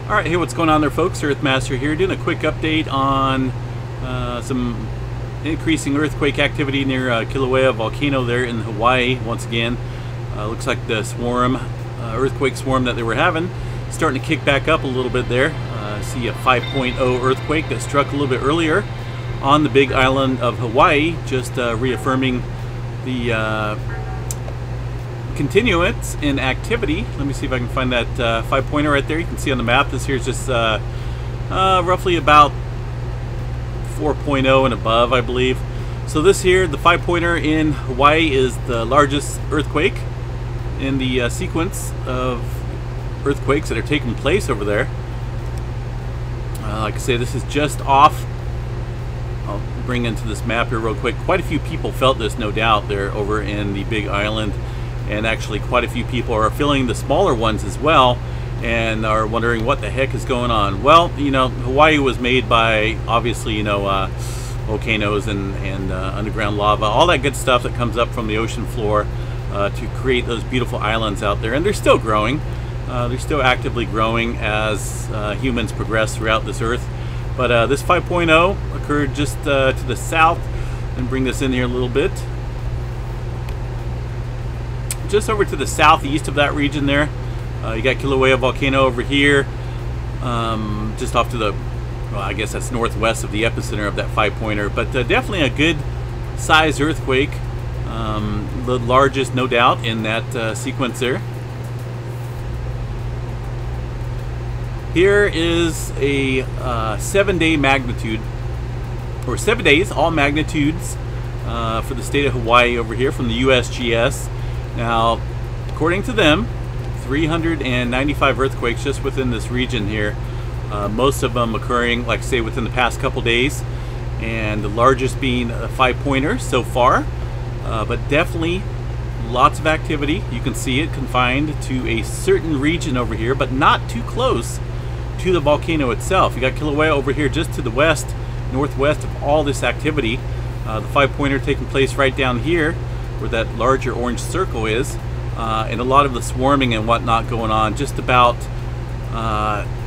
Alright, hey, what's going on there, folks? Earthmaster here, doing a quick update on some increasing earthquake activity near Kīlauea Volcano there in Hawaii. Once again, looks like the swarm, earthquake swarm that they were having, starting to kick back up a little bit there. See a 5.0 earthquake that struck a little bit earlier on the big island of Hawaii, just reaffirming the continuance in activity. Let me see if I can find that 5-pointer right there. You can see on the map, this here is just roughly about 4.0 and above, I believe. So this here, the 5-pointer in Hawaii, is the largest earthquake in the sequence of earthquakes that are taking place over there. Like I say, this is just off. I'll bring into this map here real quick. Quite a few people felt this, no doubt, there over in the big island. And actually quite a few people are feeling the smaller ones as well and are wondering what the heck is going on. Well, you know, Hawaii was made by, obviously, you know, volcanoes and underground lava, all that good stuff that comes up from the ocean floor to create those beautiful islands out there. And they're still growing. They're still actively growing as humans progress throughout this earth. But this 5.0 occurred just to the south. And bring this in here a little bit. Just over to the southeast of that region there, you got Kīlauea Volcano over here, just off to the, well, I guess that's northwest of the epicenter of that 5-pointer, but definitely a good size earthquake, the largest, no doubt, in that sequence there. Here is a 7-day magnitude, or 7 days, all magnitudes for the state of Hawaii over here from the USGS. Now, according to them, 395 earthquakes just within this region here, most of them occurring, like I say, within the past couple days, and the largest being a 5-pointer so far, but definitely lots of activity. You can see it confined to a certain region over here, but not too close to the volcano itself. You got Kīlauea over here just to the west, northwest of all this activity. The 5-pointer taking place right down here where that larger orange circle is, and a lot of the swarming and whatnot going on just about,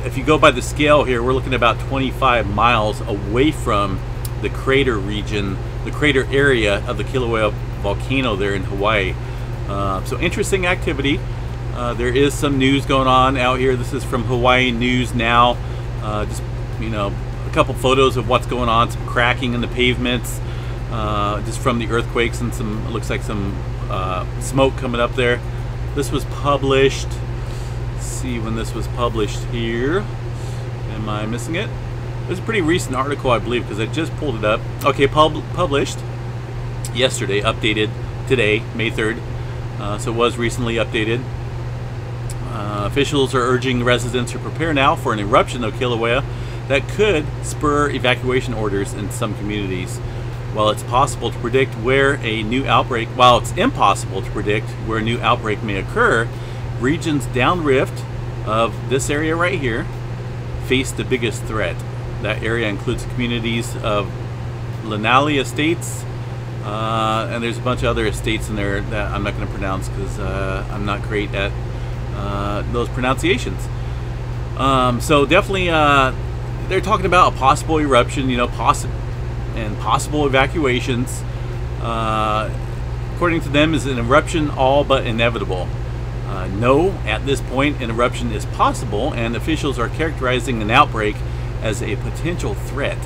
if you go by the scale here, we're looking at about 25 miles away from the crater region, the crater area of the Kīlauea Volcano there in Hawaii. So interesting activity. There is some news going on out here. This is from Hawaii News Now. Just, you know, a couple photos of what's going on, some cracking in the pavements, just from the earthquakes, and some, it looks like some smoke coming up there. This was published, let's see when this was published here. Am I missing it? It was a pretty recent article, I believe, because I just pulled it up. Okay, published yesterday, updated today, May 3rd. So it was recently updated. Officials are urging residents to prepare now for an eruption of Kīlauea that could spur evacuation orders in some communities. While it's impossible to predict where a new outbreak may occur, regions downrift of this area right here face the biggest threat. That area includes communities of Lanali Estates, and there's a bunch of other estates in there that I'm not going to pronounce because I'm not great at those pronunciations. So definitely they're talking about a possible eruption, you know, possible evacuations. According to them, is an eruption all but inevitable? No, at this point, an eruption is possible, and officials are characterizing an outbreak as a potential threat.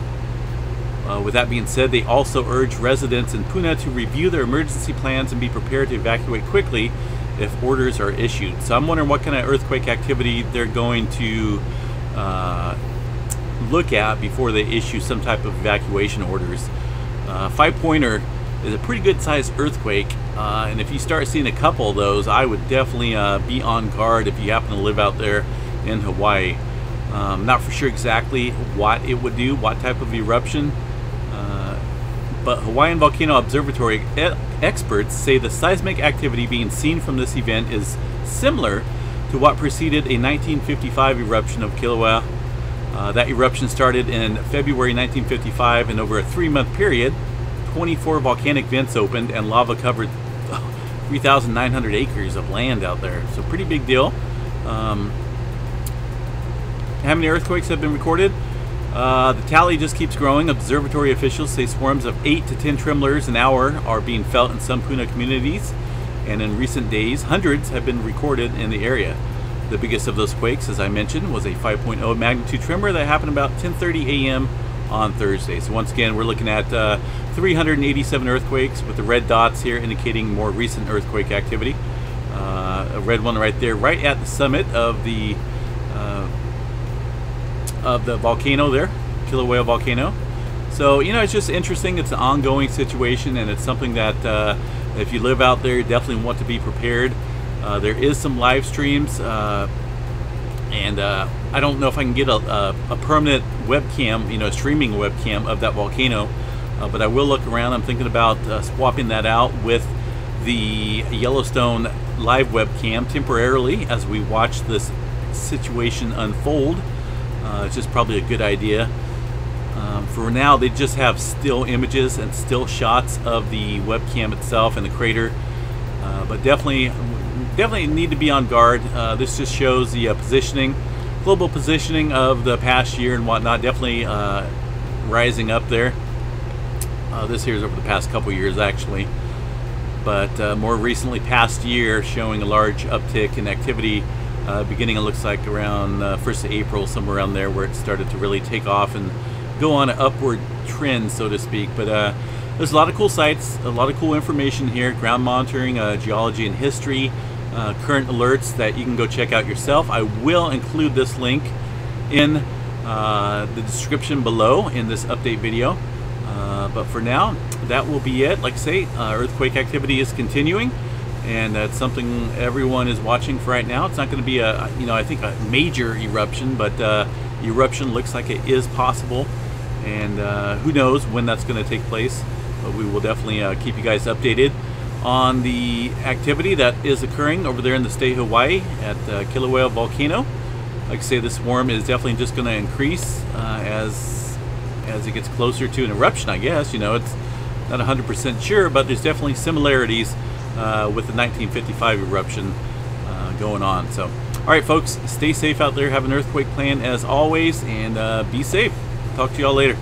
With that being said, they also urge residents in Puna to review their emergency plans and be prepared to evacuate quickly if orders are issued. So I'm wondering what kind of earthquake activity they're going to look at before they issue some type of evacuation orders. 5-pointer is a pretty good sized earthquake, and if you start seeing a couple of those, I would definitely be on guard if you happen to live out there in Hawaii. Not for sure exactly what it would do, what type of eruption, but Hawaiian Volcano Observatory experts say the seismic activity being seen from this event is similar to what preceded a 1955 eruption of Kīlauea. That eruption started in February 1955, and over a 3-month period, 24 volcanic vents opened and lava covered 3,900 acres of land out there. So pretty big deal. how many earthquakes have been recorded? The tally just keeps growing. Observatory officials say swarms of 8 to 10 tremblers an hour are being felt in some Puna communities, and in recent days, hundreds have been recorded in the area. The biggest of those quakes, as I mentioned, was a 5.0 magnitude tremor that happened about 10:30 a.m. on Thursday. So once again, we're looking at 387 earthquakes, with the red dots here indicating more recent earthquake activity. A red one right there, right at the summit of the volcano there, Kīlauea Volcano. So, you know, it's just interesting. It's an ongoing situation, and it's something that if you live out there, you definitely want to be prepared. There is some live streams, and I don't know if I can get a permanent webcam, you know, a streaming webcam of that volcano, but I will look around. I'm thinking about swapping that out with the Yellowstone live webcam temporarily as we watch this situation unfold. It's just probably a good idea. For now, they just have still images and still shots of the webcam itself and the crater, but definitely need to be on guard. This just shows the global positioning of the past year and whatnot. Definitely rising up there. This here is over the past couple years, actually, but more recently, past year, showing a large uptick in activity. Beginning, it looks like around 1st of April, somewhere around there, where it started to really take off and go on an upward trend, so to speak. But there's a lot of cool sites, a lot of cool information here, ground monitoring, geology and history, current alerts that you can go check out yourself. I will include this link in the description below in this update video. But for now, that will be it. Like I say, earthquake activity is continuing, and that's something everyone is watching for right now. It's not going to be a, you know, I think a major eruption, but eruption looks like it is possible, and who knows when that's going to take place. But we will definitely keep you guys updated on the activity that is occurring over there in the state of Hawaii at Kīlauea Volcano. Like I say, this swarm is definitely just going to increase as it gets closer to an eruption, I guess. You know, it's not 100% sure, but there's definitely similarities with the 1955 eruption going on. So, all right, folks, stay safe out there. Have an earthquake plan as always, and be safe. Talk to y'all later.